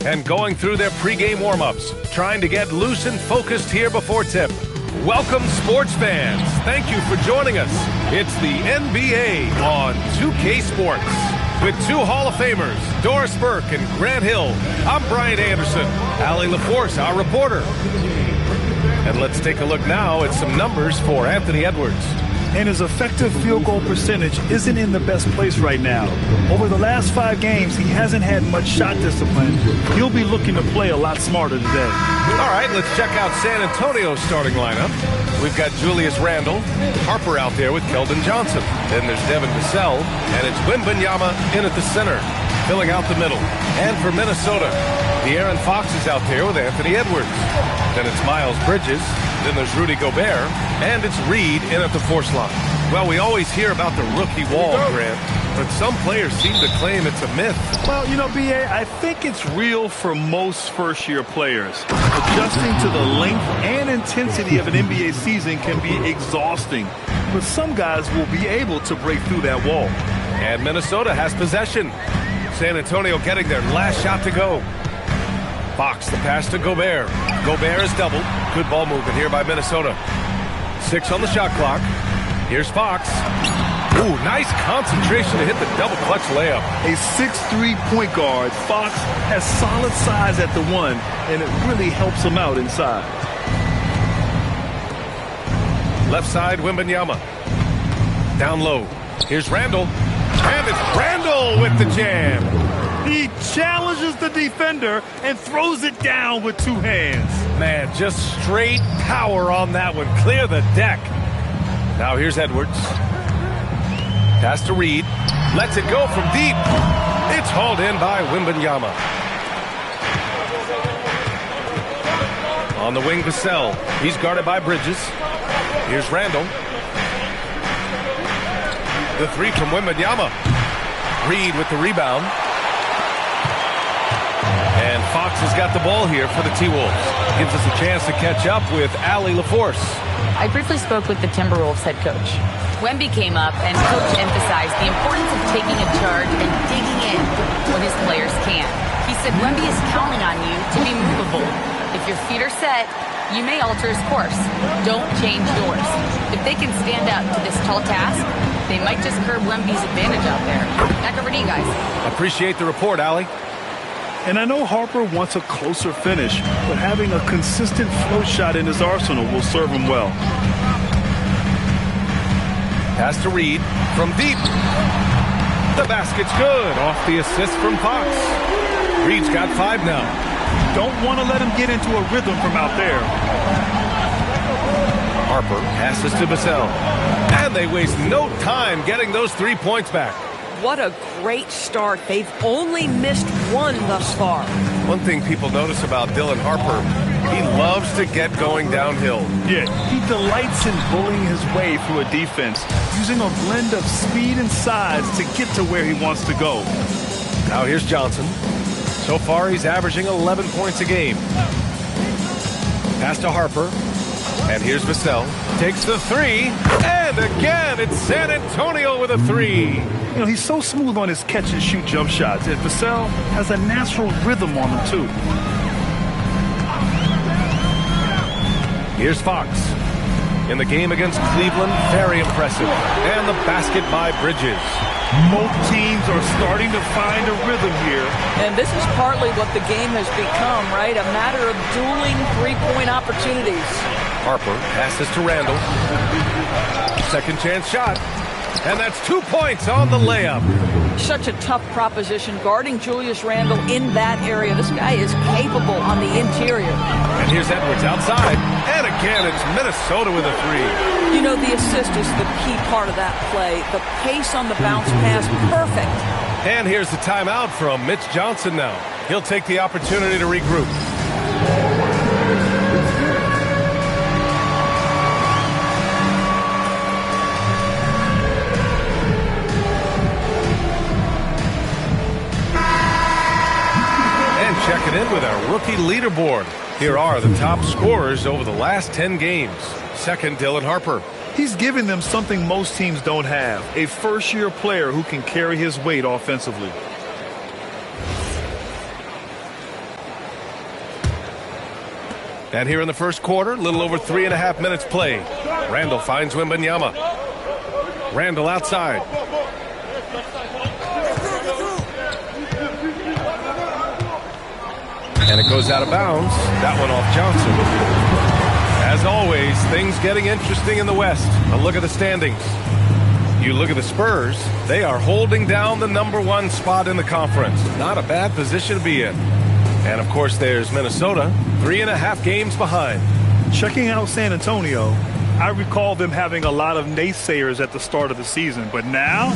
and going through their pregame warm-ups, trying to get loose and focused here before tip. Welcome, sports fans. Thank you for joining us. It's the NBA on 2K Sports. With two Hall of Famers, Doris Burke and Grant Hill, I'm Brian Anderson. Allie LaForce, our reporter. And let's take a look now at some numbers for Anthony Edwards. And his effective field goal percentage isn't in the best place right now. Over the last 5 games, he hasn't had much shot discipline. He'll be looking to play a lot smarter today. All right, let's check out San Antonio's starting lineup. We've got Julius Randle, Harper out there with Keldon Johnson. Then there's Devin Vassell, and it's Wembanyama in at the center, filling out the middle. And for Minnesota, De'Aaron Fox is out there with Anthony Edwards. Then it's Miles Bridges. Then there's Rudy Gobert, and it's Reed in at the force line. Well, we always hear about the rookie wall, Grant, but some players seem to claim it's a myth. Well, you know, B.A., I think it's real for most first-year players. Adjusting to the length and intensity of an NBA season can be exhausting, but some guys will be able to break through that wall. And Minnesota has possession. San Antonio getting their last shot to go. Fox, the pass to Gobert. Gobert is doubled. Good ball movement here by Minnesota. 6 on the shot clock. Here's Fox. Ooh, nice concentration to hit the double clutch layup. A 6'3" point guard, Fox has solid size at the 1, and it really helps him out inside. Left side, Wembanyama. Down low. Here's Randle. And it's Randle with the jam. He challenges the defender and throws it down with 2 hands. Man, just straight power on that one. Clear the deck. Now here's Edwards. Pass to Reed. Lets it go from deep. It's hauled in by Wembanyama. On the wing, Vassell. He's guarded by Bridges. Here's Randle. The 3 from Wembanyama. Reed with the rebound. And Fox has got the ball here for the T-Wolves. Gives us a chance to catch up with Allie LaForce. I briefly spoke with the Timberwolves head coach. Wemby came up and coach emphasized the importance of taking a charge and digging in when his players can. He said Wemby is counting on you to be movable. If your feet are set, you may alter his course. Don't change yours. If they can stand up to this tall task, they might just curb Wemby's advantage out there. Back over to you guys. Appreciate the report, Allie. And I know Harper wants a closer finish, but having a consistent float shot in his arsenal will serve him well. Pass to Reed from deep. The basket's good. Off the assist from Fox. Reed's got 5 now. Don't want to let him get into a rhythm from out there. Harper passes to Vassell. And they waste no time getting those 3 points back. What a great start. They've only missed 1 thus far. One thing people notice about Dylan Harper, he loves to get going downhill. Yeah, he delights in bullying his way through a defense, using a blend of speed and size to get to where he wants to go. Now here's Johnson. So far, he's averaging 11 points a game. Pass to Harper. And here's Vassell. Takes the 3. And again, it's San Antonio with a 3. You know, he's so smooth on his catch-and-shoot jump shots, and Vassell has a natural rhythm on him, too. Here's Fox. In the game against Cleveland, very impressive. And the basket by Bridges. Both teams are starting to find a rhythm here. And this is partly what the game has become, right? A matter of dueling 3-point opportunities. Harper passes to Randle. Second chance shot. And that's 2 points on the layup. Such a tough proposition guarding Julius Randle in that area. This guy is capable on the interior. And here's Edwards outside. And again, it's Minnesota with a 3. You know, the assist is the key part of that play. The pace on the bounce pass, perfect. And here's the timeout from Mitch Johnson now. He'll take the opportunity to regroup. Checking in with our rookie leaderboard. Here are the top scorers over the last 10 games. Second, Dylan Harper. He's giving them something most teams don't have, a first-year player who can carry his weight offensively. And here in the first quarter, a little over 3.5 minutes played. Randall finds Wembanyama. Randall outside. And it goes out of bounds. That one off Johnson. As always, things getting interesting in the West. A look at the standings. You look at the Spurs, they are holding down the #1 spot in the conference. Not a bad position to be in. And, of course, there's Minnesota, 3.5 games behind. Checking out San Antonio, I recall them having a lot of naysayers at the start of the season, but now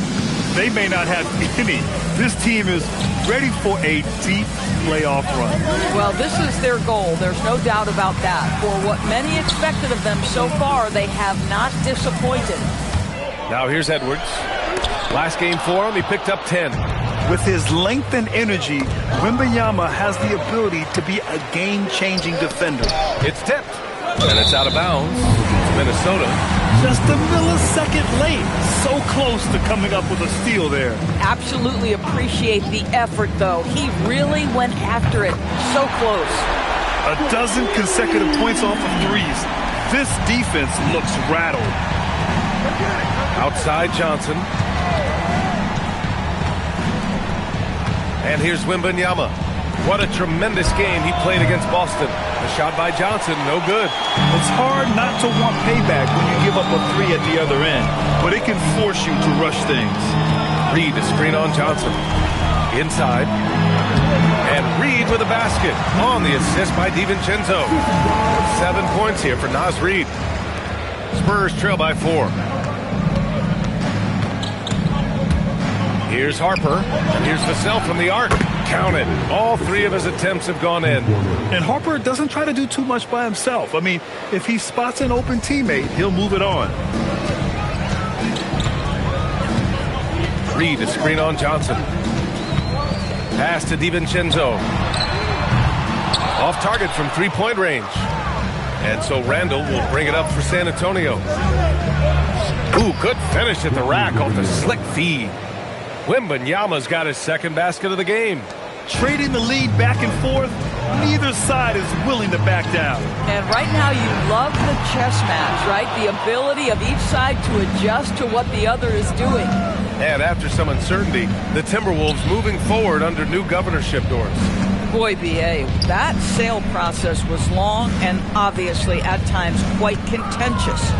they may not have any. This team is ready for a deep playoff run. Well, this is their goal. There's no doubt about that. For what many expected of them so far, they have not disappointed. Now here's Edwards. Last game for him, he picked up 10. With his length and energy, Wembanyama has the ability to be a game-changing defender. It's tipped, and it's out of bounds. Minnesota. Just a millisecond late. So close to coming up with a steal there. Absolutely appreciate the effort, though. He really went after it. So close. A dozen consecutive points off of threes. This defense looks rattled. Outside Johnson. And here's Wembanyama. What a tremendous game he played against Boston. The shot by Johnson, no good. It's hard not to want payback when you give up a three at the other end, but it can force you to rush things. Reed, a screen on Johnson. Inside. And Reed with a basket on the assist by DiVincenzo. 7 points here for Naz Reed. Spurs trail by 4. Here's Harper, and here's Vassell from the arc. Counted. All 3 of his attempts have gone in. And Harper doesn't try to do too much by himself. I mean, if he spots an open teammate, he'll move it on. Reed, a screen on Johnson. Pass to DiVincenzo. Off target from 3-point range. And so Randall will bring it up for San Antonio. Ooh, good finish at the rack off the slick feed. Wembanyama's got his second basket of the game. Trading the lead back and forth, neither side is willing to back down. And right now you love the chess match, right? The ability of each side to adjust to what the other is doing. And after some uncertainty, the Timberwolves moving forward under new governorship doors. Boy, B.A., that sale process was long and obviously at times quite contentious.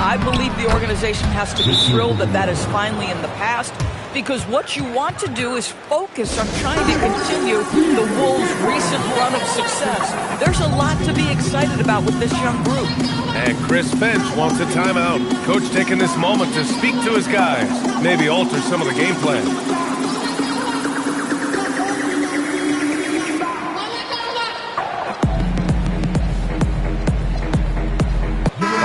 I believe the organization has to be thrilled that that is finally in the past, because what you want to do is focus on trying to continue the Wolves' recent run of success. There's a lot to be excited about with this young group. And Chris Finch wants a timeout. Coach taking this moment to speak to his guys, maybe alter some of the game plan.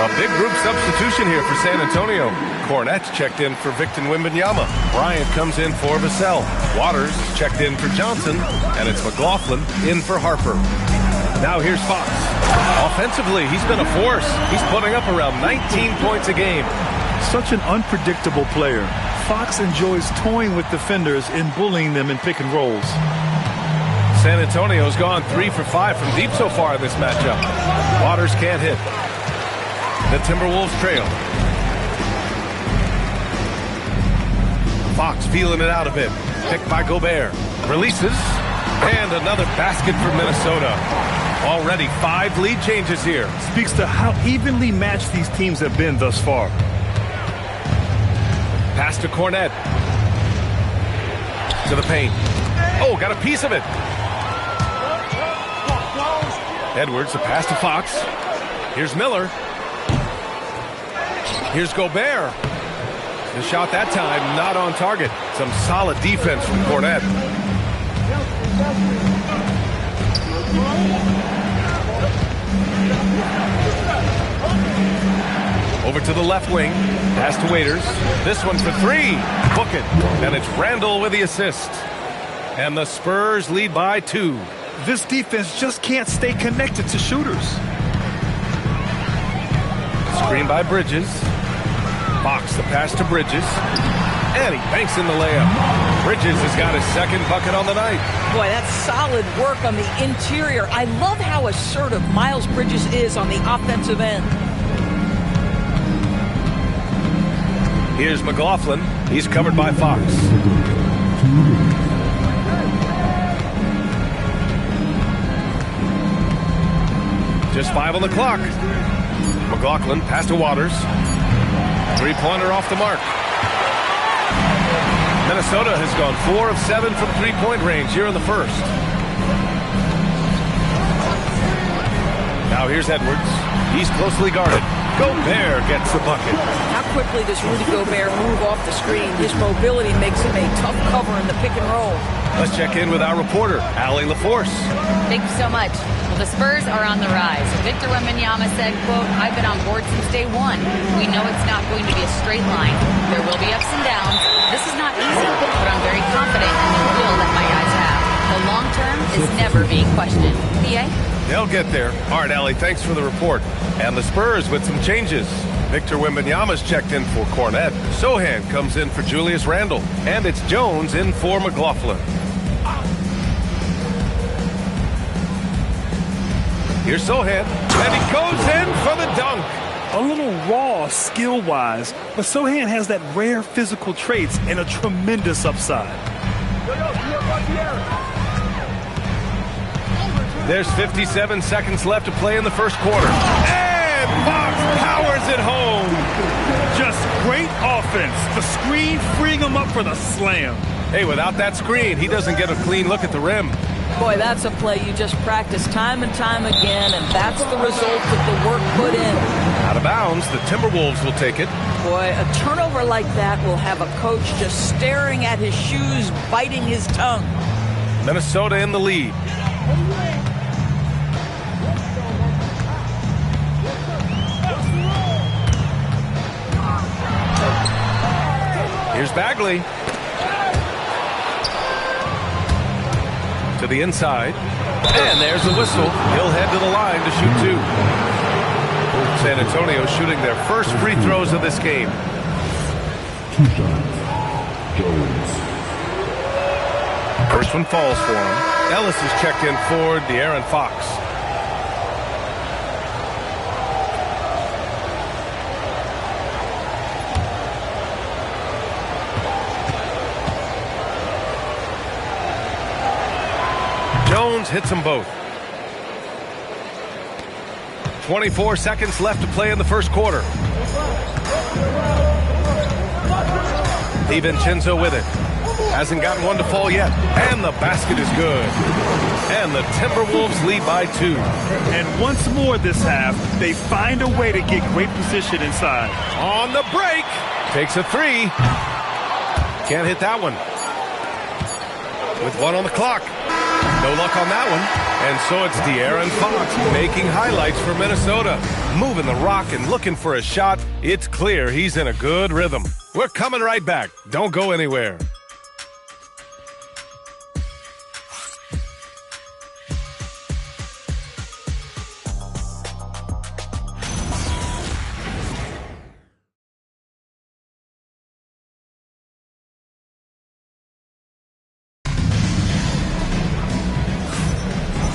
A big group substitution here for San Antonio. Cornette's checked in for Victor Wembanyama. Bryant comes in for Vassell. Waters checked in for Johnson. And it's McLaughlin in for Harper. Now here's Fox. Offensively, he's been a force. He's putting up around 19 points a game. Such an unpredictable player. Fox enjoys toying with defenders and bullying them in pick and rolls. San Antonio's gone 3 for 5 from deep so far in this matchup. Waters can't hit. The Timberwolves trail. Fox feeling it out a bit. Picked by Gobert. Releases. And another basket for Minnesota. Already 5 lead changes here. Speaks to how evenly matched these teams have been thus far. Pass to Cornette. To the paint. Oh, got a piece of it. Edwards, the pass to Fox. Here's Miller. Here's Gobert. The shot that time not on target. Some solid defense from Cornette. Over to the left wing. Pass to Waiters. This one for 3. Book it. And it's Randall with the assist. And the Spurs lead by 2. This defense just can't stay connected to shooters. Screen by Bridges. Fox, the pass to Bridges. And he banks in the layup. Bridges has got his second bucket on the night. Boy, that's solid work on the interior. I love how assertive Miles Bridges is on the offensive end. Here's McLaughlin. He's covered by Fox. Just 5 on the clock. McLaughlin pass to Waters. Three-pointer off the mark. Minnesota has gone 4 of 7 from three-point range here in the first. Now here's Edwards. He's closely guarded. Gobert gets the bucket. How quickly does Rudy Gobert move off the screen? His mobility makes him a tough cover in the pick and roll. Let's check in with our reporter, Allie LaForce. Thank you so much. Well, the Spurs are on the rise. Victor Wembanyama said, quote, "I've been on board since day one. We know it's not going to be a straight line. There will be ups and downs. This is not easy, but I'm very confident in the will that my guys have. The long term is never being questioned." PA? They'll get there. All right, Allie, thanks for the report. And the Spurs with some changes. Victor Wembanyama's checked in for Cornette. Sohan comes in for Julius Randle. And it's Jones in for McLaughlin. Here's Sohan. And he goes in for the dunk. A little raw skill-wise, but Sohan has that rare physical traits and a tremendous upside. There's 57 seconds left to play in the first quarter. And Fox powers it home. Just great offense. The screen freeing him up for the slam. Hey, without that screen, he doesn't get a clean look at the rim. Boy, that's a play you just practice time and time again, and that's the result of the work put in. Out of bounds, the Timberwolves will take it. Boy, a turnover like that will have a coach just staring at his shoes, biting his tongue. Minnesota in the lead. Here's Bagley. To the inside. And there's the whistle. He'll head to the line to shoot two. San Antonio shooting their first free throws of this game. First one falls for him. Ellis is checked in for De'Aaron Fox. Jones hits them both. 24 seconds left to play in the first quarter. DiVincenzo with it. Hasn't gotten one to fall yet. And the basket is good. And the Timberwolves lead by 2. And once more this half, they find a way to get great position inside. On the break. Takes a three. Can't hit that one. With one on the clock. No luck on that one. And so it's De'Aaron Fox making highlights for Minnesota. Moving the rock and looking for a shot. It's clear he's in a good rhythm. We're coming right back. Don't go anywhere.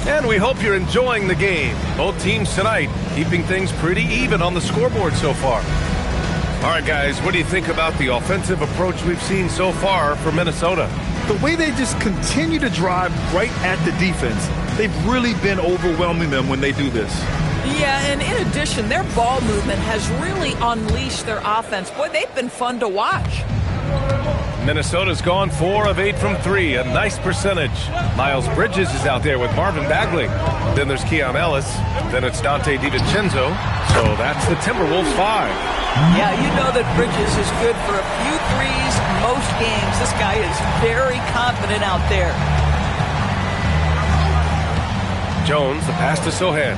And we hope you're enjoying the game. Both teams tonight keeping things pretty even on the scoreboard so far. All right, guys, what do you think about the offensive approach we've seen so far for Minnesota? The way they just continue to drive right at the defense, they've really been overwhelming them when they do this. Yeah, and in addition, their ball movement has really unleashed their offense. Boy, they've been fun to watch. Minnesota's gone 4 of 8 from 3, a nice percentage. Miles Bridges is out there with Marvin Bagley. Then there's Keon Ellis. Then it's Dante DiVincenzo. So that's the Timberwolves 5. Yeah, you know that Bridges is good for a few threes most games. This guy is very confident out there. Jones, the pass to Sohan.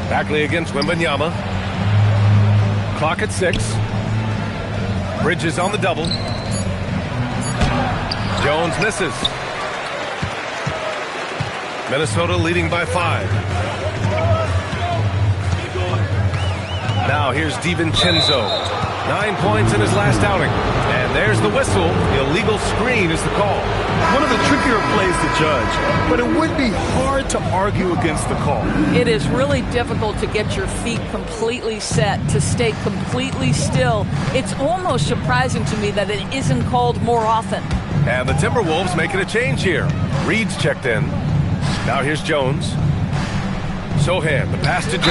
Bagley against Wembanyama. Clock at 6. Bridges on the double. Jones misses. Minnesota leading by 5. Now here's DiVincenzo. 9 points in his last outing. And there's the whistle. The illegal screen is the call. One of the trickier plays to judge, but it would be hard to argue against the call. It is really difficult to get your feet completely set, to stay completely still. It's almost surprising to me that it isn't called more often. And the Timberwolves making a change here. Reed's checked in. Now here's Jones. Sohan, the pass to Jones.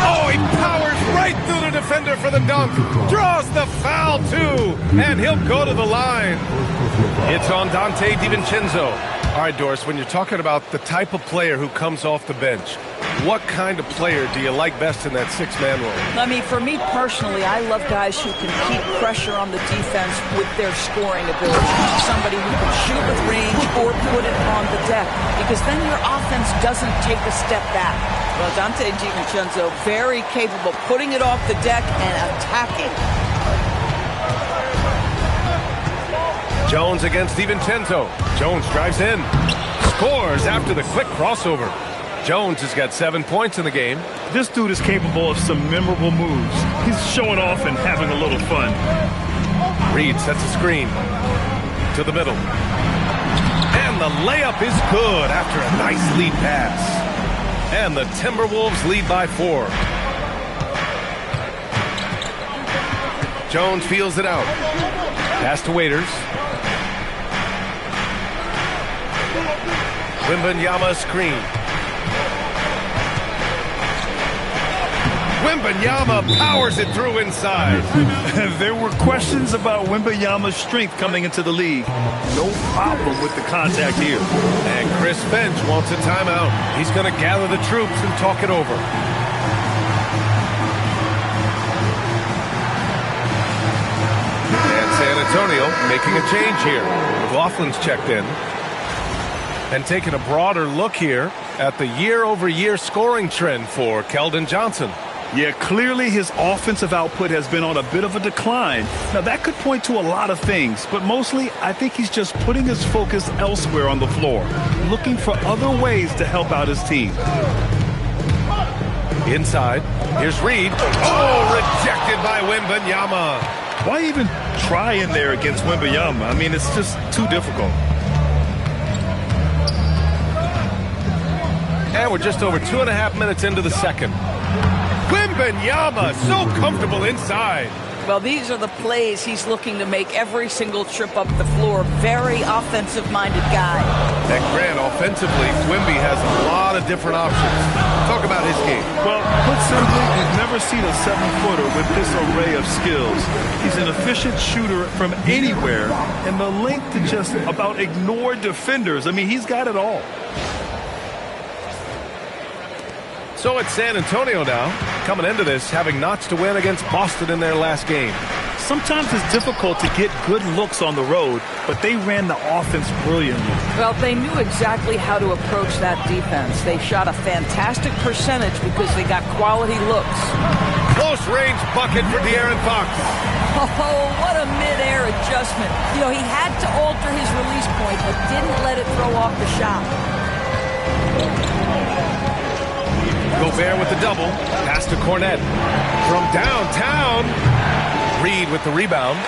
Oh, he powers right through the defender for the dunk. Draws the foul, too. And he'll go to the line. It's on Dante DiVincenzo. All right, Doris, when you're talking about the type of player who comes off the bench, what kind of player do you like best in that six-man role? I mean, for me personally, I love guys who can keep pressure on the defense with their scoring ability. Somebody who can shoot with range or put it on the deck, because then your offense doesn't take a step back. Well, Dante DiVincenzo, very capable, putting it off the deck and attacking. Jones against DiVincenzo. Jones drives in. Scores after the quick crossover. Jones has got 7 points in the game. This dude is capable of some memorable moves. He's showing off and having a little fun. Reed sets a screen to the middle. And the layup is good after a nice lead pass. And the Timberwolves lead by 4. Jones feels it out. Pass to Waiters. Wembanyama screen. Wembanyama powers it through inside. There were questions about Wembanyama's strength coming into the league. No problem with the contact here. And Chris Finch wants a timeout. He's going to gather the troops and talk it over. And San Antonio making a change here. McLaughlin's checked in. And taking a broader look here at the year-over-year scoring trend for Keldon Johnson. Yeah, clearly his offensive output has been on a bit of a decline. Now, that could point to a lot of things, but mostly I think he's just putting his focus elsewhere on the floor, looking for other ways to help out his team. Inside, here's Reed. Oh, rejected by Wembanyama. Why even try in there against Wembanyama? I mean, it's just too difficult. And we're just over 2.5 minutes into the second. Wembanyama, so comfortable inside. Well, these are the plays he's looking to make every single trip up the floor. Very offensive-minded guy. And Grant, offensively, Wemby has a lot of different options. Talk about his game. Well, put simply, you've never seen a 7-footer with this array of skills. He's an efficient shooter from anywhere, and the length to just about ignore defenders. I mean, he's got it all. So it's San Antonio now, coming into this, having notched a win against Boston in their last game. Sometimes it's difficult to get good looks on the road, but they ran the offense brilliantly. Well, they knew exactly how to approach that defense. They shot a fantastic percentage because they got quality looks. Close range bucket for De'Aaron Fox. Oh, what a mid-air adjustment. You know, he had to alter his release point, but didn't let it throw off the shot. Gobert with the double. Pass to Cornette. From downtown. Reed with the rebound.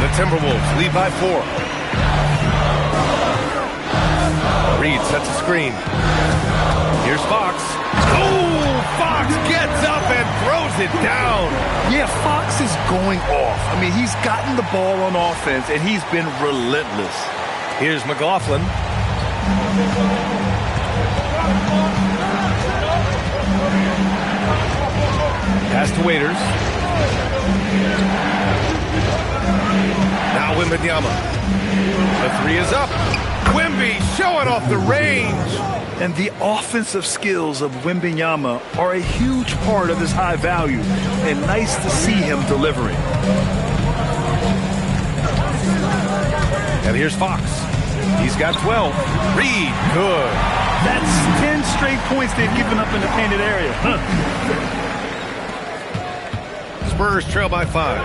The Timberwolves lead by 4. Reed sets a screen. Here's Fox. Oh, Fox gets up and throws it down. Yeah, Fox is going off. I mean, he's gotten the ball on offense, and he's been relentless. Here's McLaughlin. Pass to Waiters. Now Wembanyama. The 3 is up. Wemby showing off the range. And the offensive skills of Wembanyama are a huge part of his high value. And nice to see him delivering. And here's Fox. He's got 12. Reed, good. That's 10 straight points they've given up in the painted area. Spurs trail by 5.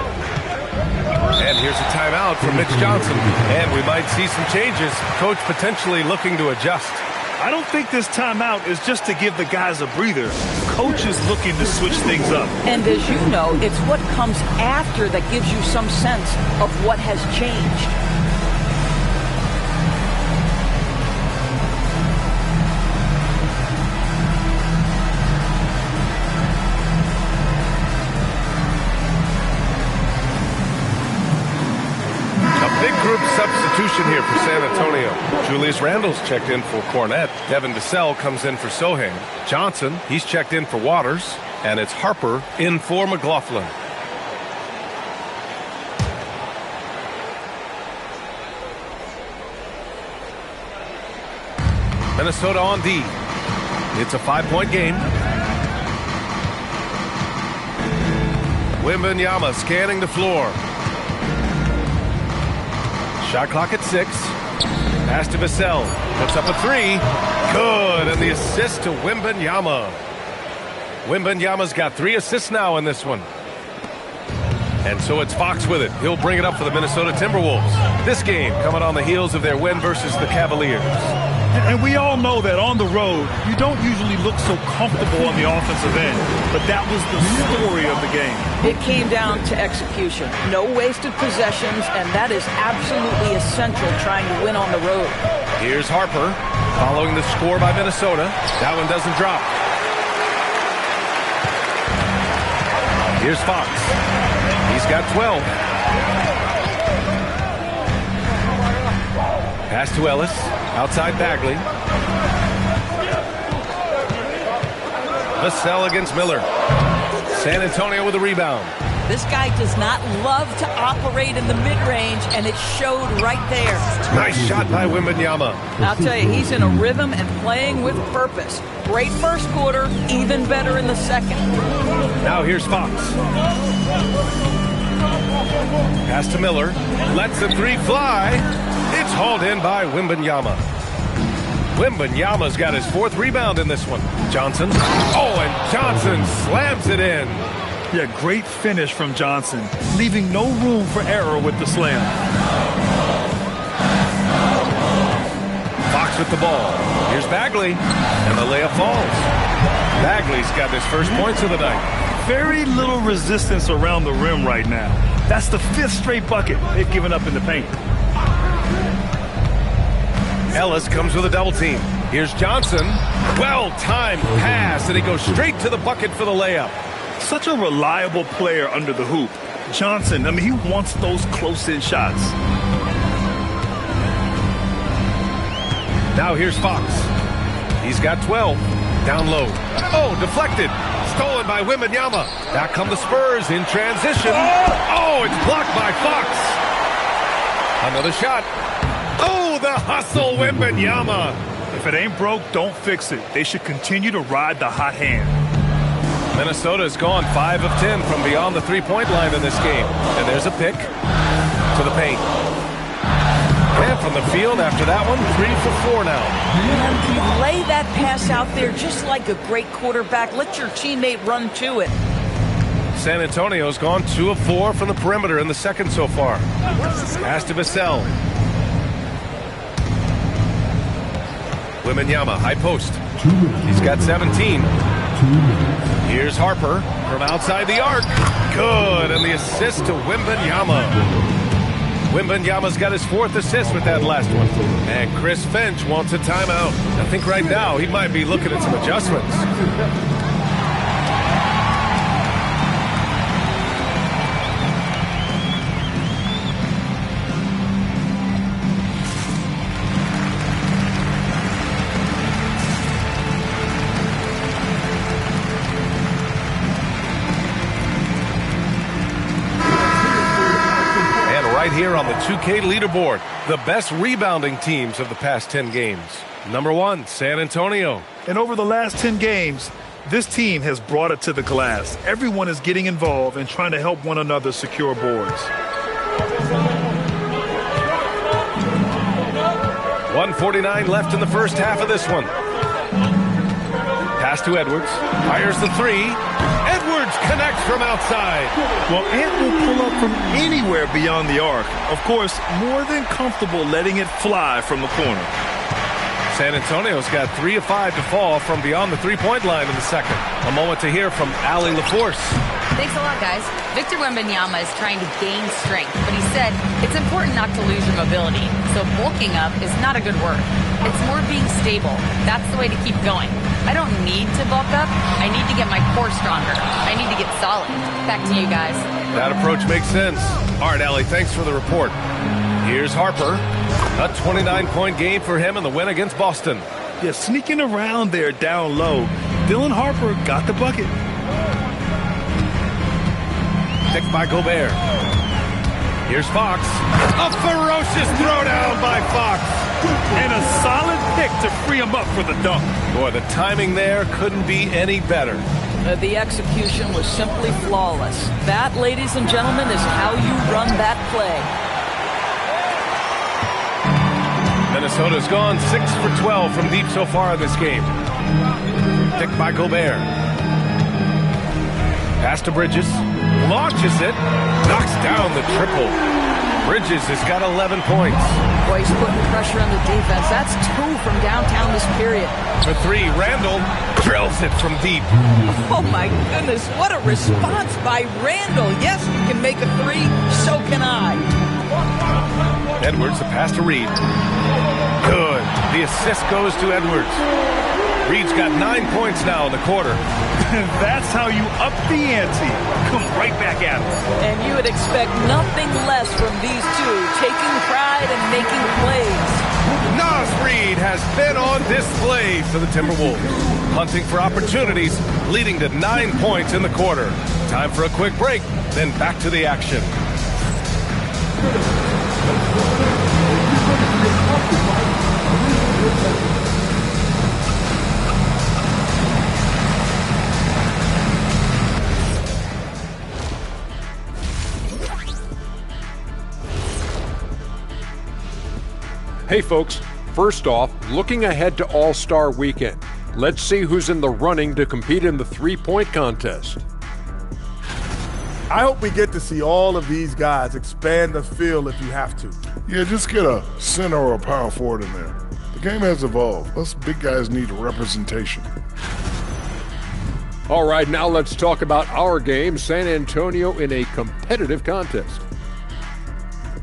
And here's a timeout from Mitch Johnson. And we might see some changes. Coach potentially looking to adjust. I don't think this timeout is just to give the guys a breather. Coach is looking to switch things up. And as you know, it's what comes after that gives you some sense of what has changed. Group substitution here for San Antonio. Julius Randle's checked in for Cornette. Devin Vassell comes in for Sohan. Johnson, he's checked in for Waters. And it's Harper in for McLaughlin. Minnesota on D. It's a 5-point game. Wembanyama scanning the floor. Shot clock at 6. Pass to Vassell. Puts up a 3. Good. And the assist to Wembanyama. Wembanyama's got 3 assists now in this one. And so it's Fox with it. He'll bring it up for the Minnesota Timberwolves. This game coming on the heels of their win versus the Cavaliers. And we all know that on the road, you don't usually look so comfortable on the offensive end. But that was the story of the game. It came down to execution. No wasted possessions, and that is absolutely essential trying to win on the road. Here's Harper following the score by Minnesota. That one doesn't drop. Here's Fox. He's got 12. Pass to Ellis. Outside Bagley. Vassell against Miller. San Antonio with a rebound. This guy does not love to operate in the mid-range, and it showed right there. Nice shot by Wembanyama. I'll tell you, he's in a rhythm and playing with purpose. Great first quarter, even better in the second. Now here's Fox. Pass to Miller. Lets the 3 fly. It's hauled in by Wembanyama. Wembanyama's got his 4th rebound in this one. Johnson. Oh, and Johnson slams it in. Yeah, great finish from Johnson, leaving no room for error with the slam. Fox with the ball. Here's Bagley, and the layup falls. Bagley's got his first points of the night. Very little resistance around the rim right now. That's the 5th straight bucket they've given up in the paint. Ellis comes with a double team. Here's Johnson. Well-timed pass, and he goes straight to the bucket for the layup. Such a reliable player under the hoop. Johnson, I mean, he wants those close-in shots. Now here's Fox. He's got 12. Down low. Oh, deflected. Stolen by Wembanyama. Back come the Spurs in transition. Oh, it's blocked by Fox. Another shot. Oh, the hustle, Wembanyama. If it ain't broke, don't fix it. They should continue to ride the hot hand. Minnesota's gone 5 of 10 from beyond the 3-point line in this game. And there's a pick to the paint. And from the field after that one, 3 for 4 now. And lay that pass out there just like a great quarterback. Let your teammate run to it. San Antonio's gone 2 of 4 from the perimeter in the second so far. Pass to Vassell. Wembanyama, high post. He's got 17. Here's Harper from outside the arc. Good, and the assist to Wembanyama. Wembanyama's got his 4th assist with that last one. And Chris Finch wants a timeout. I think right now he might be looking at some adjustments. Here on the 2K leaderboard, the best rebounding teams of the past 10 games. Number 1, San Antonio. And over the last 10 games, this team has brought it to the glass. Everyone is getting involved and trying to help one another secure boards. 1:49 left in the first half of this one. Pass to Edwards. Fires the 3. Edwards connects from outside. Well, Ant will pull up from anywhere beyond the arc. Of course, more than comfortable letting it fly from the corner. San Antonio's got 3 of 5 to fall from beyond the three-point line in the second. A moment to hear from Allie LaForce. Thanks a lot, guys. Victor Wembanyama is trying to gain strength, but he said it's important not to lose your mobility. So bulking up is not a good word. It's more being stable. That's the way to keep going. I don't need to bulk up. I need to get my core stronger. I need to get solid. Back to you guys. That approach makes sense. All right, Allie, thanks for the report. Here's Harper. A 29-point game for him in the win against Boston. Yeah, sneaking around there down low. Dylan Harper got the bucket. Picked by Gobert. Here's Fox. A ferocious throwdown by Fox. And a solid pick to free him up for the dunk. Boy, the timing there couldn't be any better. The execution was simply flawless. That, ladies and gentlemen, is how you run that play. Minnesota's gone 6 for 12 from deep so far in this game. Picked by Gobert. Pass to Bridges. Launches it. Knocks down the triple. Bridges has got 11 points. Boy, he's putting pressure on the defense. That's 2 from downtown this period. For 3, Randall drills it from deep. Oh, my goodness. What a response by Randall. Yes, you can make a 3. So can I. Edwards, the pass to Reed. Good. The assist goes to Edwards. Reed's got 9 points now in the quarter. That's how you up the ante. Come right back at him. And you would expect nothing less from these two, taking pride and making plays. Naz Reed has been on display for the Timberwolves. Hunting for opportunities, leading to 9 points in the quarter. Time for a quick break, then back to the action. Hey folks, first off, looking ahead to All-Star Weekend. Let's see who's in the running to compete in the three-point contest. I hope we get to see all of these guys expand the field if you have to. Yeah, just get a center or a power forward in there. The game has evolved. Us big guys need representation. All right, now let's talk about our game, San Antonio in a competitive contest.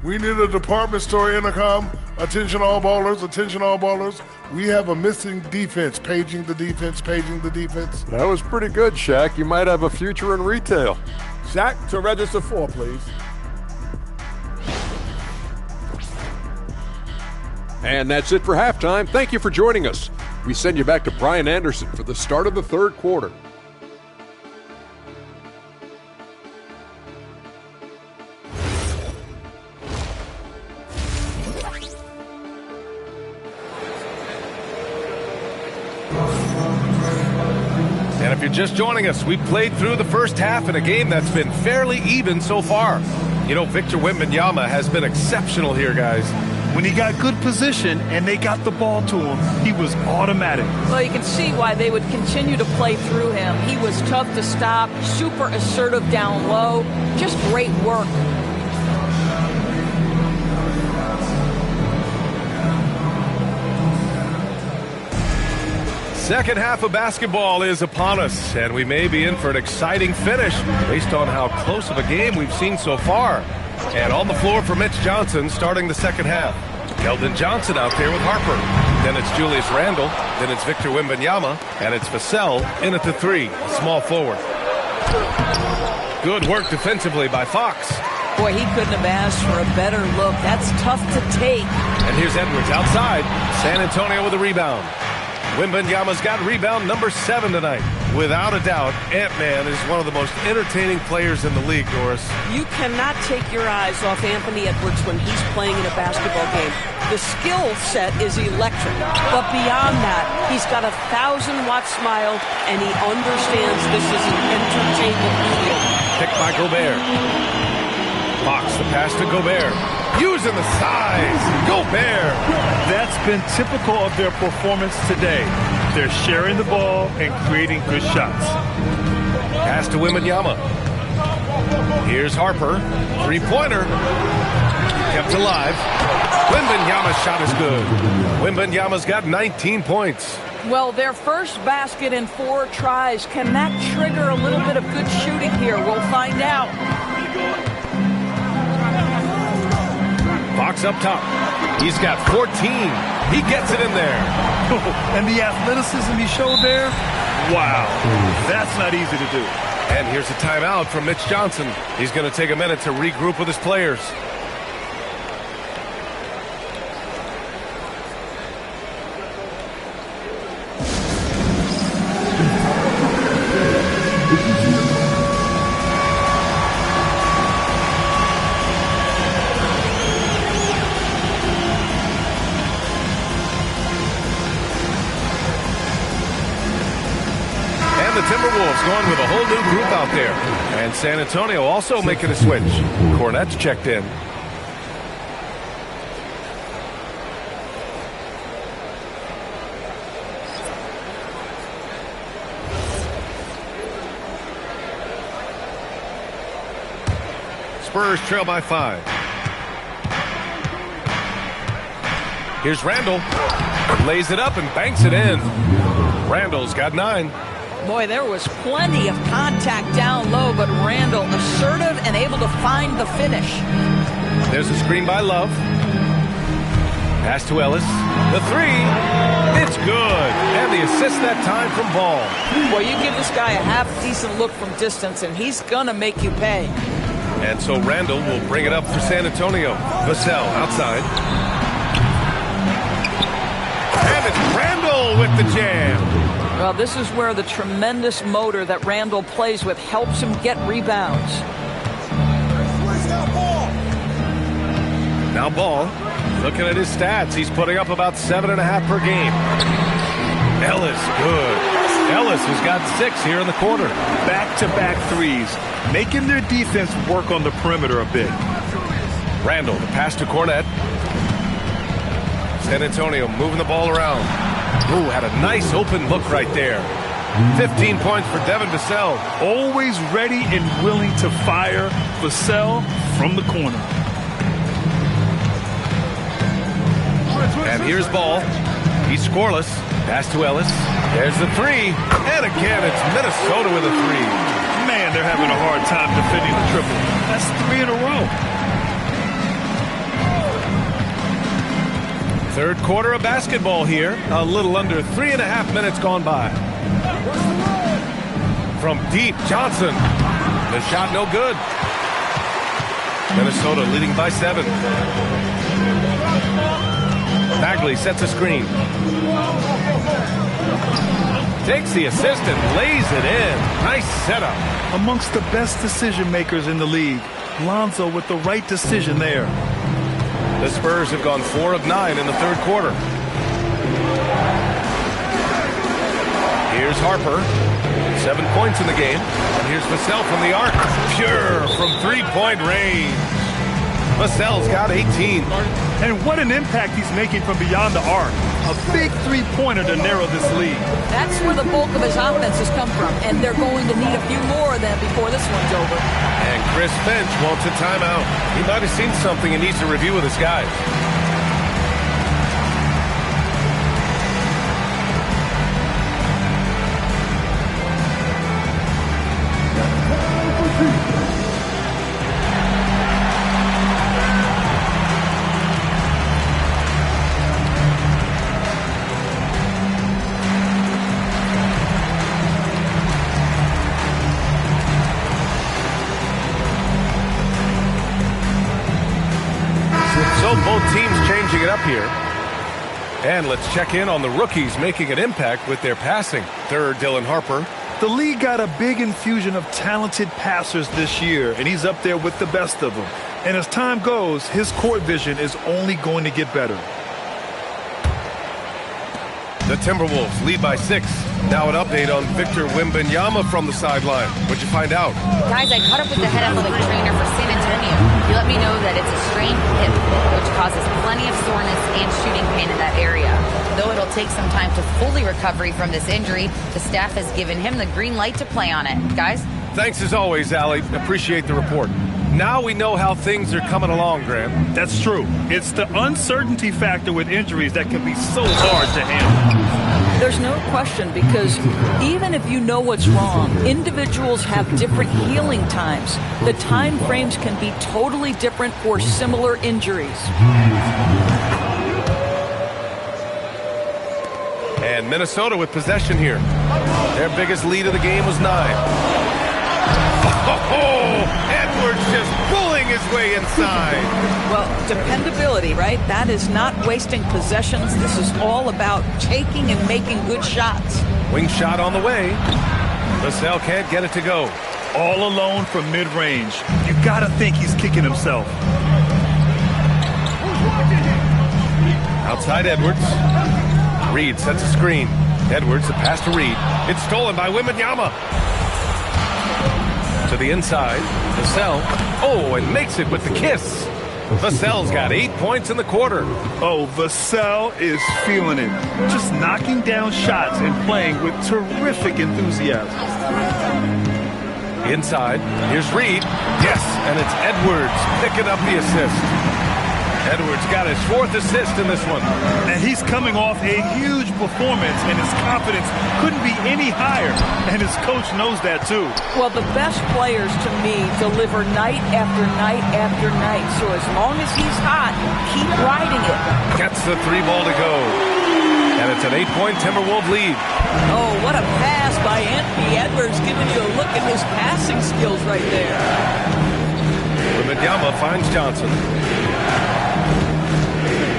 We need a department store intercom. Attention all ballers, attention all ballers. We have a missing defense. Paging the defense, paging the defense. That was pretty good, Shaq. You might have a future in retail. Shaq, to register 4, please. And that's it for halftime. Thank you for joining us. We send you back to Brian Anderson for the start of the third quarter. And if you're just joining us, we played through the first half in a game that's been fairly even so far. You know, Victor Wembanyama has been exceptional here, guys. When he got good position and they got the ball to him, he was automatic. Well, you can see why they would continue to play through him. He was tough to stop, super assertive down low, just great work. Second half of basketball is upon us, and we may be in for an exciting finish based on how close of a game we've seen so far. And on the floor for Mitch Johnson starting the second half. Keldon Johnson out there with Harper. Then it's Julius Randle. Then it's Victor Wembanyama. And it's Vassell in at the 3, a small forward. Good work defensively by Fox. Boy, he couldn't have asked for a better look. That's tough to take. And here's Edwards outside. San Antonio with a rebound. Wembanyama's got rebound number 7 tonight. Without a doubt, Ant-Man is one of the most entertaining players in the league, Doris. You cannot take your eyes off Anthony Edwards when he's playing in a basketball game. The skill set is electric, but beyond that, he's got a 1,000-watt smile, and he understands this is an entertainment field. Picked by Gobert. Fox, the pass to Gobert. Using the size. Gobert. That's been typical of their performance today. They're sharing the ball and creating good shots. Pass to Wembanyama. Here's Harper. Three-pointer. Kept alive. Wembanyama's shot is good. Wembanyama's got 19 points. Well, their first basket in 4 tries. Can that trigger a little bit of good shooting here? We'll find out. Fox up top. He's got 14. He gets it in there. And the athleticism he showed there, wow, that's not easy to do. And here's a timeout from Mitch Johnson. He's going to take a minute to regroup with his players. The Timberwolves going with a whole new group out there. And San Antonio also making a switch. Cornette's checked in. Spurs trail by 5. Here's Randall. Lays it up and banks it in. Randall's got 9. Boy, there was plenty of contact down low, but Randall assertive and able to find the finish. There's a screen by Love. Pass to Ellis. The 3. It's good. And the assist that time from Ball. Well, you give this guy a half-decent look from distance, and he's going to make you pay. And so Randall will bring it up for San Antonio. Vassell outside. And it's Randall with the jam. Well, this is where the tremendous motor that Randall plays with helps him get rebounds. Now Ball, looking at his stats, he's putting up about 7.5 per game. Ellis, good. Ellis has got 6 here in the quarter. Back-to-back threes, making their defense work on the perimeter a bit. Randall, the pass to Cornette. San Antonio moving the ball around. Ooh, had a nice open look right there. 15 points for Devin Vassell. Always ready and willing to fire Vassell from the corner. And here's Ball. He's scoreless. Pass to Ellis. There's the 3. And again, it's Minnesota with a 3. Man, they're having a hard time defending the triple. That's 3 in a row. Third quarter of basketball here. A little under 3.5 minutes gone by. From deep, Johnson. The shot no good. Minnesota leading by 7. Bagley sets a screen. Takes the assist and lays it in. Nice setup. Amongst the best decision makers in the league. Lonzo with the right decision there. The Spurs have gone 4 of 9 in the third quarter. Here's Harper. 7 points in the game. And here's Vassell from the arc. Pure from 3-point range. Vassell's got 18. And what an impact he's making from beyond the arc. A big three-pointer to narrow this lead. That's where the bulk of his offenses come from, and they're going to need a few more of them before this one's over. And Chris Finch wants a timeout. He might have seen something he needs to review with his guys. So both teams changing it up here. And let's check in on the rookies making an impact with their passing. Third, Dylan Harper. The league got a big infusion of talented passers this year, and he's up there with the best of them. And as time goes, his court vision is only going to get better. The Timberwolves lead by 6. Now an update on Victor Wembanyama from the sideline. What'd you find out? Guys, I caught up with the head athletic trainer for San Antonio. He let me know that it's a strained hip, which causes plenty of soreness and shooting pain in that area. Though it'll take some time to fully recovery from this injury, the staff has given him the green light to play on it. Guys? Thanks as always, Allie. Appreciate the report. Now we know how things are coming along, Grant. That's true. It's the uncertainty factor with injuries that can be so hard to handle. There's no question, because even if you know what's wrong, individuals have different healing times. The time frames can be totally different for similar injuries. And Minnesota with possession here. Their biggest lead of the game was 9. Oh, Edwards just pulling his way inside. Well, dependability, right? That is not wasting possessions. This is all about taking and making good shots. Wing shot on the way. Vassell can't get it to go. All alone from mid-range. You gotta think he's kicking himself. Outside Edwards. Reed sets a screen. Edwards, the pass to Reed. It's stolen by Wembanyama. To the inside. Vassell. Oh, and makes it with the kiss. Vassell's got 8 points in the quarter. Oh, Vassell is feeling it. Just knocking down shots and playing with terrific enthusiasm. Inside. Here's Reed. Yes, and it's Edwards picking up the assist. Edwards got his 4th assist in this one. And he's coming off a huge performance, and his confidence couldn't be any higher. And his coach knows that, too. Well, the best players, to me, deliver night after night after night. So as long as he's hot, keep riding it. Gets the 3 ball to go. And it's an 8-point Timberwolves lead. Oh, what a pass by Anthony Edwards, giving you a look at his passing skills right there. Wembanyama finds Johnson.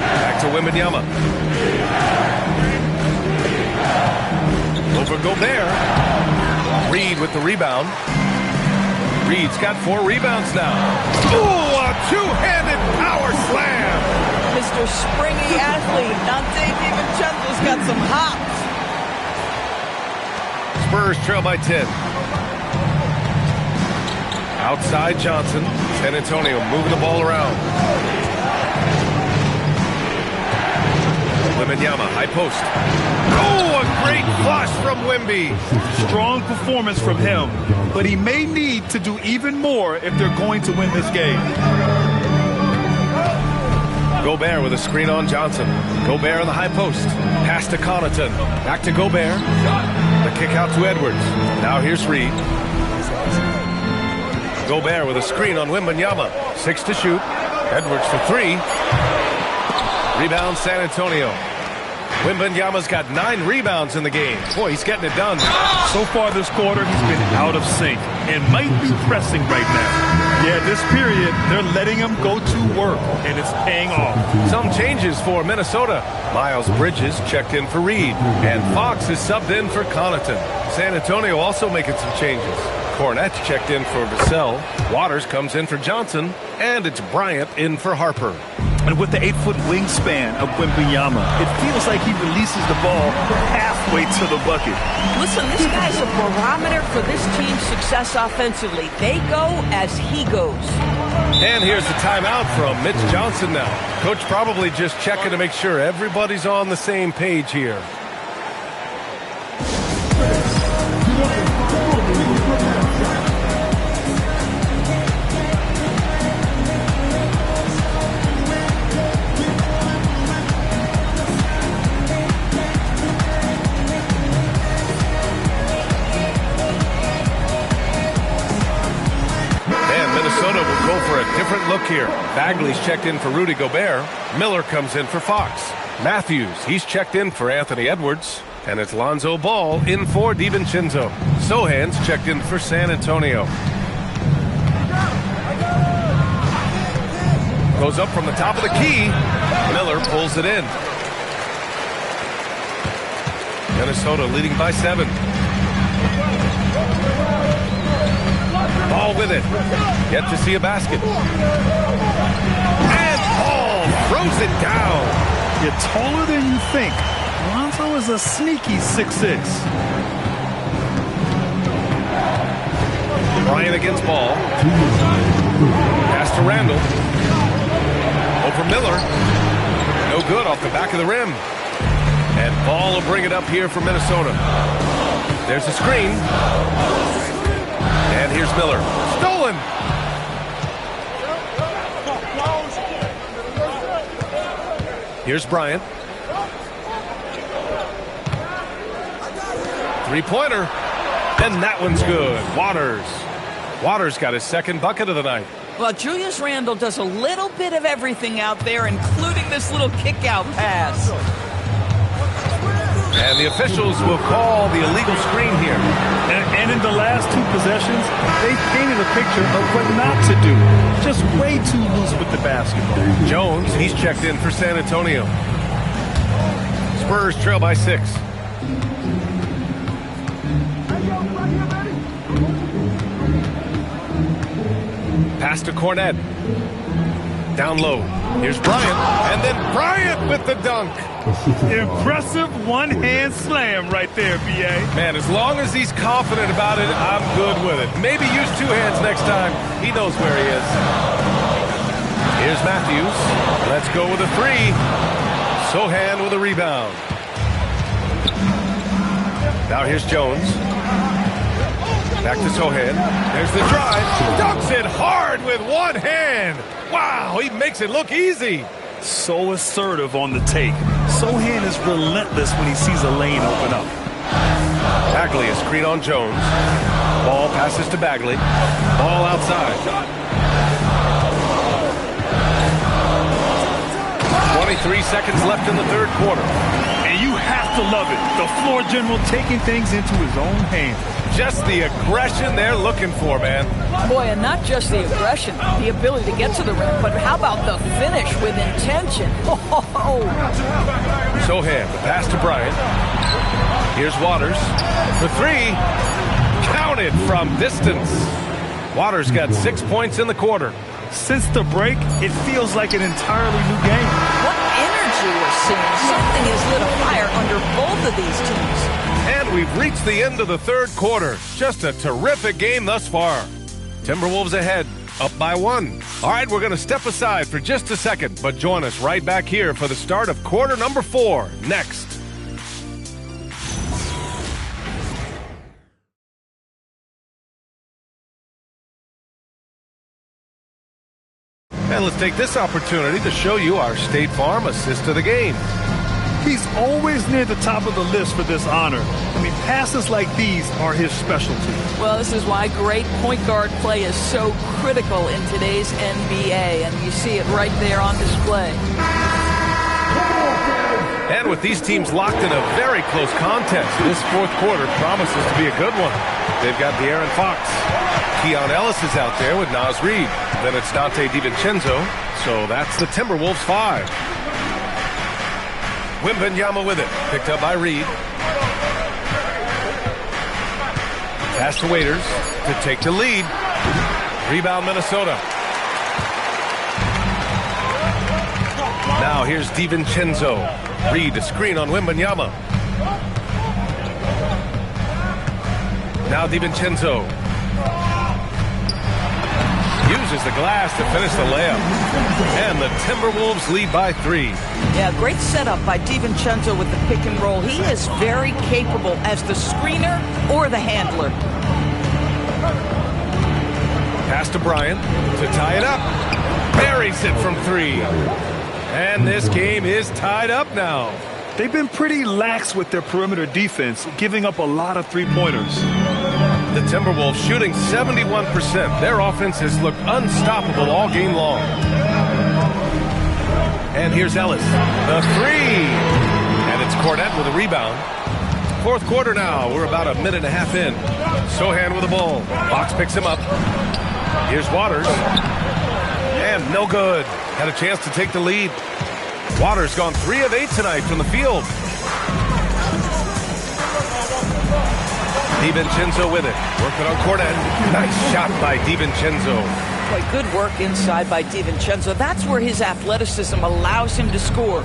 Back to Wembanyama. Over Gobert. Reed with the rebound. Reed's got 4 rebounds now. Ooh, a 2-handed power slam. Mr. Springy athlete, Dante DiVincenzo's got some hops. Spurs trail by 10. Outside Johnson. San Antonio moving the ball around. Wembanyama, high post. Oh, a great flush from Wemby. Strong performance from him, but he may need to do even more if they're going to win this game. Gobert with a screen on Johnson. Gobert on the high post. Pass to Connaughton. Back to Gobert. The kick out to Edwards. Now here's Reed. Gobert with a screen on Wembanyama. 6 to shoot. Edwards for 3. Rebound San Antonio. Wembanyama's got 9 rebounds in the game. Boy, he's getting it done. So far this quarter, he's been out of sync and might be pressing right now. Yeah, this period, they're letting him go to work, and it's paying off. Some changes for Minnesota. Miles Bridges checked in for Reed, and Fox is subbed in for Connaughton. San Antonio also making some changes. Cornette checked in for Vassell. Waters comes in for Johnson, and it's Bryant in for Harper. And with the 8-foot wingspan of Wembanyama, it feels like he releases the ball halfway to the bucket. Listen, this guy's a barometer for this team's success offensively. They go as he goes. And here's the timeout from Mitch Johnson now. Coach probably just checking to make sure everybody's on the same page here. Different look here. Bagley's checked in for Rudy Gobert. Miller comes in for Fox. Matthews, he's checked in for Anthony Edwards. And it's Lonzo Ball in for DiVincenzo. Sohan's checked in for San Antonio. Goes up from the top of the key. Miller pulls it in. Minnesota leading by 7. Ball with it. Yet to see a basket. And Ball throws it down. You're taller than you think. Lonzo is a sneaky 6'6". Bryant against Ball. Pass to Randall. Over Miller. No good off the back of the rim. And Ball will bring it up here for Minnesota. There's a screen. And here's Miller. Stolen. Here's Bryant. Three-pointer. And that one's good. Waters got his second bucket of the night. Well, Julius Randle does a little bit of everything out there, including this little kick-out pass. And the officials will call the illegal screen here. And in the last two possessions, they painted a picture of what not to do. Just way too loose with the basketball. Jones, he's checked in for San Antonio. Spurs trail by 6. Pass to Cornette. Down low. Here's Bryant. And then Bryant with the dunk. Impressive one-hand slam right there, B.A. Man, as long as he's confident about it, I'm good with it. Maybe use two hands next time. He knows where he is. Here's Matthews. Let's go with a three. Sohan with a rebound. Now here's Jones. Back to Sohan. There's the drive. Dunks it hard with one hand. Wow, he makes it look easy. So assertive on the take. Sohan is relentless when he sees a lane open up. Bagley is screen on Jones. Ball passes to Bagley. Ball outside. 23 seconds left in the third quarter. And you have to love it. The floor general taking things into his own hands. Just the aggression they're looking for, man. Boy, and not just the aggression, the ability to get to the rim, but how about the finish with intention? Oh. Sohan, the pass to Bryant. Here's Waters. For three. Counted from distance. Waters got 6 points in the quarter. Since the break, it feels like an entirely new game. What energy we're seeing. Something has lit a fire under both of these teams. And we've reached the end of the third quarter. Just a terrific game thus far. Timberwolves ahead, up by 1. All right, we're going to step aside for just a second, but join us right back here for the start of quarter number 4 next. And let's take this opportunity to show you our State Farm assist of the game. He's always near the top of the list for this honor. I mean, passes like these are his specialty. Well, this is why great point guard play is so critical in today's NBA, and you see it right there on display. And with these teams locked in a very close contest, this fourth quarter promises to be a good one. They've got De'Aaron Fox. Keon Ellis is out there with Naz Reid. Then it's Dante DiVincenzo. So that's the Timberwolves 5. Wembanyama with it. Picked up by Reid. Pass to Waiters to take the lead. Rebound Minnesota. Now here's DiVincenzo. Reid a screen on Wembanyama. Now DiVincenzo. Uses the glass to finish the layup. And the Timberwolves lead by 3. Yeah, great setup by DiVincenzo with the pick and roll. He is very capable as the screener or the handler. Pass to Bryant to tie it up. Buries it from 3. And this game is tied up now. They've been pretty lax with their perimeter defense, giving up a lot of three-pointers. The Timberwolves shooting 71%. Their offense has looked unstoppable all game long. And here's Ellis. The 3. And it's Cornette with a rebound. Fourth quarter now. We're about a minute and a half in. Sohan with the ball. Fox picks him up. Here's Waters. And no good. Had a chance to take the lead. Waters gone 3 of 8 tonight from the field. DiVincenzo with it. Working on Cornette. Nice shot by DiVincenzo. Boy, good work inside by DiVincenzo. That's where his athleticism allows him to score.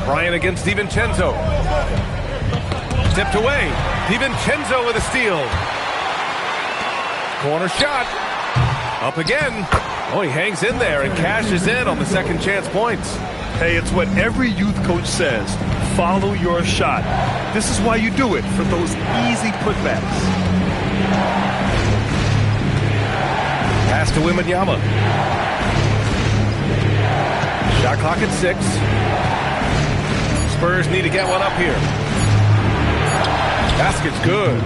Bryant against DiVincenzo. Tipped away. DiVincenzo with a steal. Corner shot. Up again. Oh, he hangs in there and cashes in on the second chance points. Hey, it's what every youth coach says. Follow your shot. This is why you do it, for those easy putbacks. Pass to Wembanyama. clock at 6. Spurs need to get one up here. Basket's good.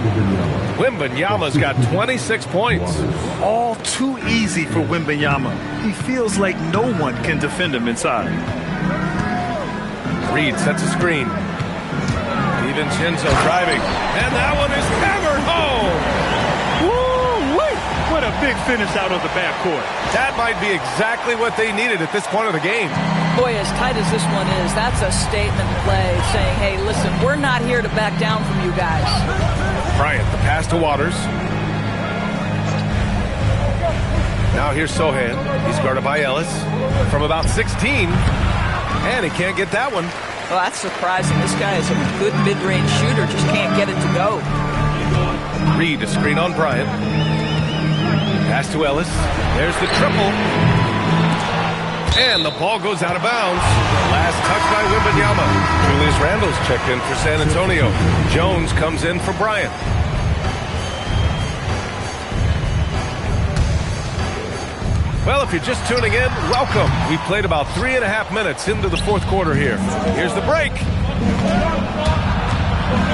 Wembanyama's got 26 points. All too easy for Wembanyama. He feels like no one can defend him inside. Reed sets a screen. DiVincenzo driving. And that one is hammered home. Woo-wee! What a big finish out of the backcourt. That might be exactly what they needed at this point of the game. Boy, as tight as this one is, that's a statement play saying, hey, listen, we're not here to back down from you guys. Bryant, the pass to Waters. Now here's Sohan. He's guarded by Ellis from about 16. And he can't get that one. Well, that's surprising. This guy is a good mid-range shooter, just can't get it to go. Reed, a screen on Bryant. Pass to Ellis. There's the triple. And the ball goes out of bounds. Last touch by Wembanyama. Julius Randle's checked in for San Antonio. Jones comes in for Bryant. Well, if you're just tuning in, welcome. We played about 3.5 minutes into the fourth quarter here. Here's the break.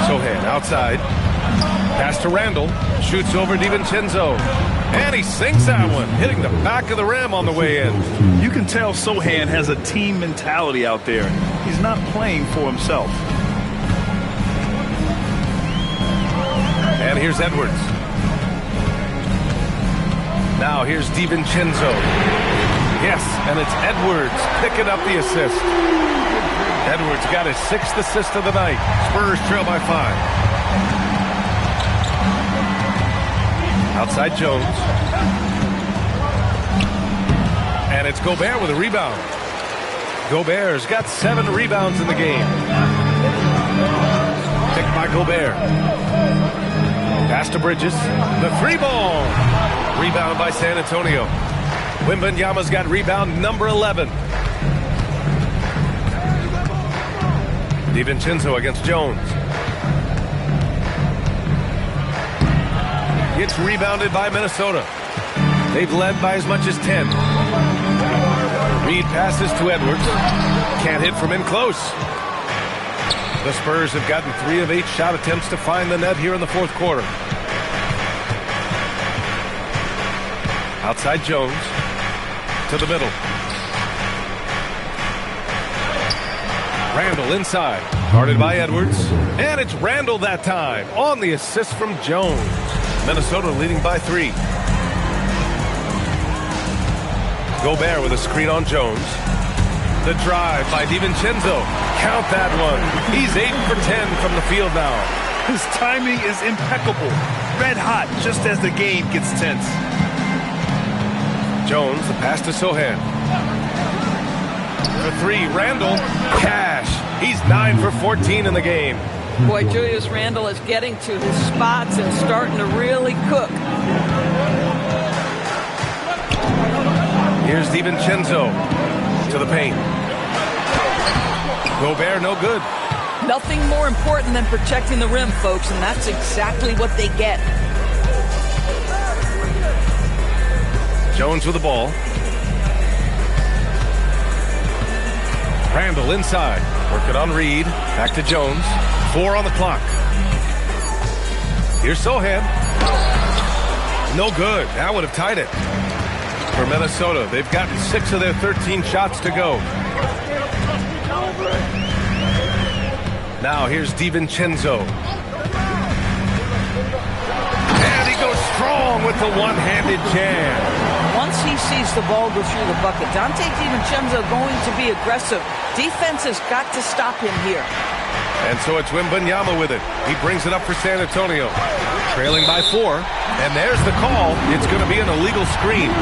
Sohan outside. Pass to Randle. Shoots over DiVincenzo. And he sinks that one, hitting the back of the rim on the way in. You can tell Sohan has a team mentality out there. He's not playing for himself. And here's Edwards. Now here's DiVincenzo. Yes, and it's Edwards picking up the assist. Edwards got his 6th assist of the night. Spurs trail by 5. Outside Jones. And it's Gobert with a rebound. Gobert's got 7 rebounds in the game. Picked by Gobert. Pass to Bridges. The 3-ball. Rebound by San Antonio. Wembanyama's got rebound number 11. DiVincenzo against Jones. It's rebounded by Minnesota. They've led by as much as 10. Reed passes to Edwards. Can't hit from in close. The Spurs have gotten 3 of 8 shot attempts to find the net here in the fourth quarter. Outside Jones. To the middle. Randle inside. Guarded by Edwards. And it's Randle that time on the assist from Jones. Minnesota leading by 3. Gobert with a screen on Jones. The drive by DiVincenzo. Count that one. He's 8 for 10 from the field now. His timing is impeccable. Red hot just as the game gets tense. Jones, the pass to Sohan. For 3, Randle. Cash. He's 9 for 14 in the game. Boy, Julius Randle is getting to his spots and starting to really cook. Here's DiVincenzo to the paint. Gobert, no good. Nothing more important than protecting the rim, folks, and that's exactly what they get. Jones with the ball. Randle inside. Working on Reed. Back to Jones. 4 on the clock. Here's Sohan. No good. That would have tied it. For Minnesota, they've gotten 6 of their 13 shots to go. Now here's DiVincenzo. And he goes strong with the one-handed jam. Once he sees the ball go through the bucket, Dante DiVincenzo going to be aggressive. Defense has got to stop him here. And so it's Wembanyama with it. He brings it up for San Antonio. Trailing by 4. And there's the call. It's going to be an illegal screen.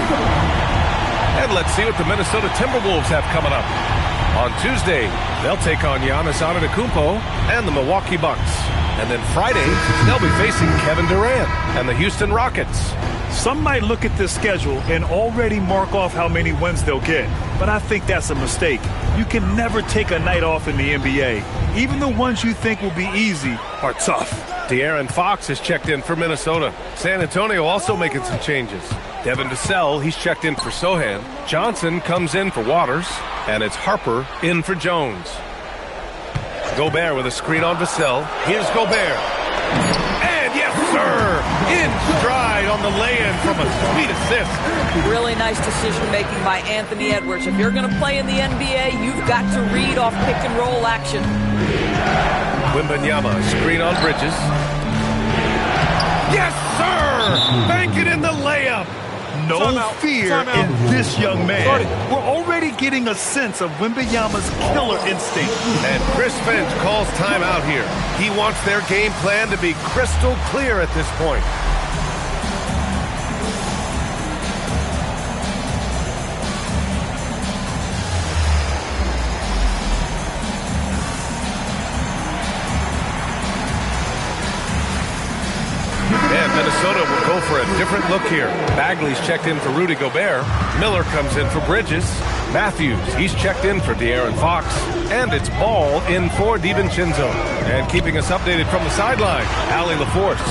And let's see what the Minnesota Timberwolves have coming up. On Tuesday, they'll take on Giannis Antetokounmpo and the Milwaukee Bucks. And then Friday, they'll be facing Kevin Durant and the Houston Rockets. Some might look at this schedule and already mark off how many wins they'll get. But I think that's a mistake. You can never take a night off in the NBA. Even the ones you think will be easy are tough. De'Aaron Fox has checked in for Minnesota. San Antonio also making some changes. Devin Vassell, he's checked in for Sohan. Johnson comes in for Waters. And it's Harper in for Jones. Gobert with a screen on Vassell. Here's Gobert. And yes, sir! In stride on the lay-in from a sweet assist. Really nice decision-making by Anthony Edwards. If you're going to play in the NBA, you've got to read off pick-and-roll action. Wembanyama, screen on Bridges. Yes, sir! Bank it in the layup. No fear in this young man. We're already getting a sense of Wembanyama's killer instinct. And Chris Finch calls timeout here. He wants their game plan to be crystal clear at this point. And Minnesota will go for a different look here. Bagley's checked in for Rudy Gobert. Miller comes in for Bridges. Matthews, he's checked in for De'Aaron Fox. And it's Ball in for DiVincenzo. And keeping us updated from the sideline, Allie LaForce.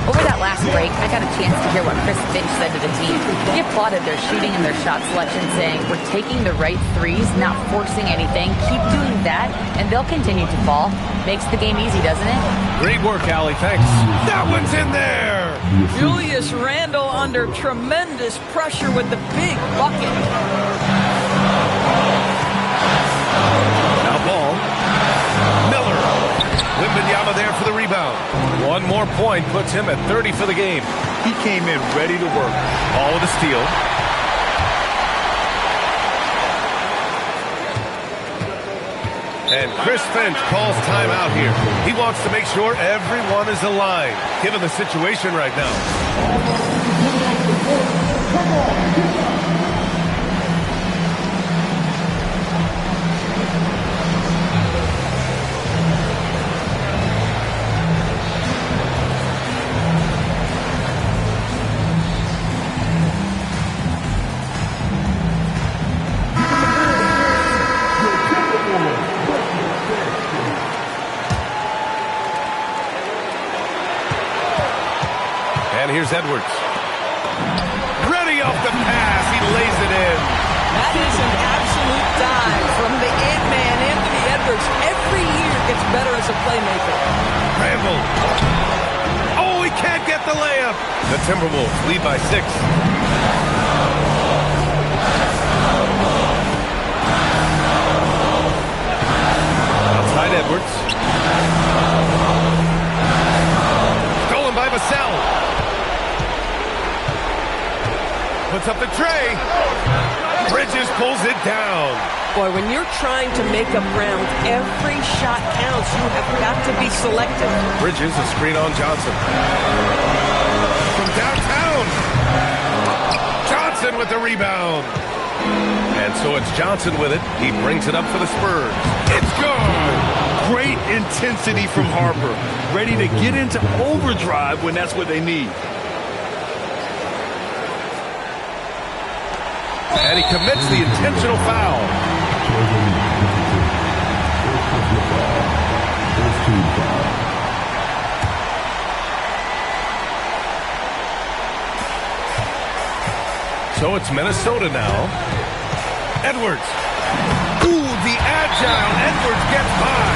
Over that last break, I got a chance to hear what Chris Finch said to the team. He applauded their shooting and their shot selection, saying, "We're taking the right threes, not forcing anything. Keep doing that, and they'll continue to fall." Makes the game easy, doesn't it? Great work, Allie. Thanks. That one's in there. Julius Randle under tremendous pressure with the big bucket. Now Ball. Miller. Wembanyama there for the rebound. One more point puts him at 30 for the game. He came in ready to work. Ball with a steal. And Chris Finch calls timeout here. He wants to make sure everyone is aligned, given the situation right now. And here's Edwards. Ready off the pass. He lays it in. That is an absolute dive from the Ant-Man, Anthony Edwards. Every year gets better as a playmaker. Randle. Oh, he can't get the layup. The Timberwolves lead by 6. Outside Edwards. Stolen by Vassell. Puts up the tray. Bridges pulls it down. Boy, when you're trying to make up ground, every shot counts. You have got to be selective. Bridges, a screen on Johnson. From downtown. Johnson with the rebound. And so it's Johnson with it. He brings it up for the Spurs. It's gone. Great intensity from Harper. Ready to get into overdrive when that's what they need. And he commits the intentional foul. So it's Minnesota now. Edwards. Ooh, the agile Edwards gets by.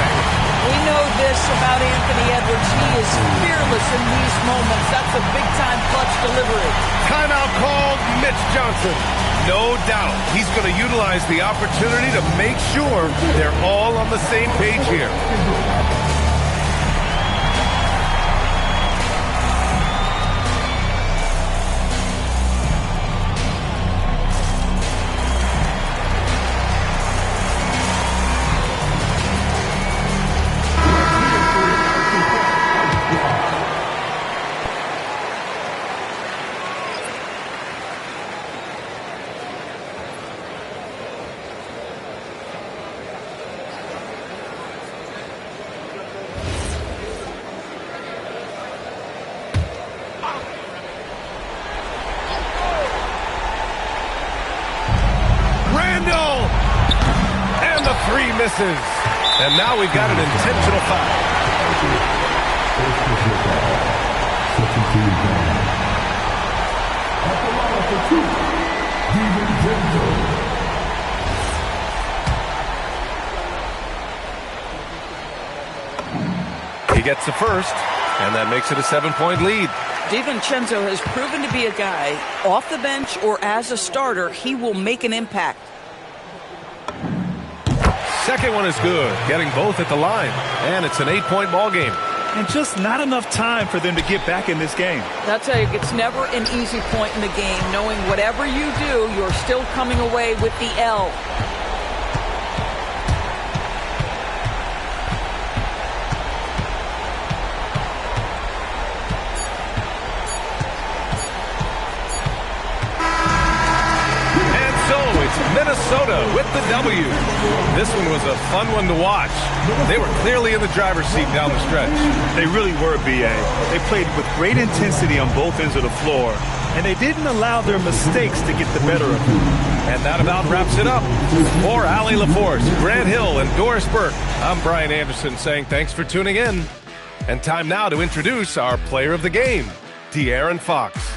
We know this about Anthony Edwards. He is fearless in these moments. That's a big-time clutch delivery. Timeout called. Mitch Johnson. No doubt he's going to utilize the opportunity to make sure they're all on the same page here. Misses. And now we've got an intentional foul. He gets the first, and that makes it a 7-point lead. DiVincenzo has proven to be a guy, off the bench or as a starter, he will make an impact. Second one is good, getting both at the line, and it's an 8-point ball game. And just not enough time for them to get back in this game. I'll tell you, it's never an easy point in the game, knowing whatever you do, you're still coming away with the L. Minnesota with the W. This one was a fun one to watch. They were clearly in the driver's seat down the stretch. They really were, B.A. They played with great intensity on both ends of the floor, and they didn't allow their mistakes to get the better of them. And that about wraps it up. For Allie LaForce, Grant Hill, and Doris Burke, I'm Brian Anderson saying thanks for tuning in. And time now to introduce our player of the game, De'Aaron Fox.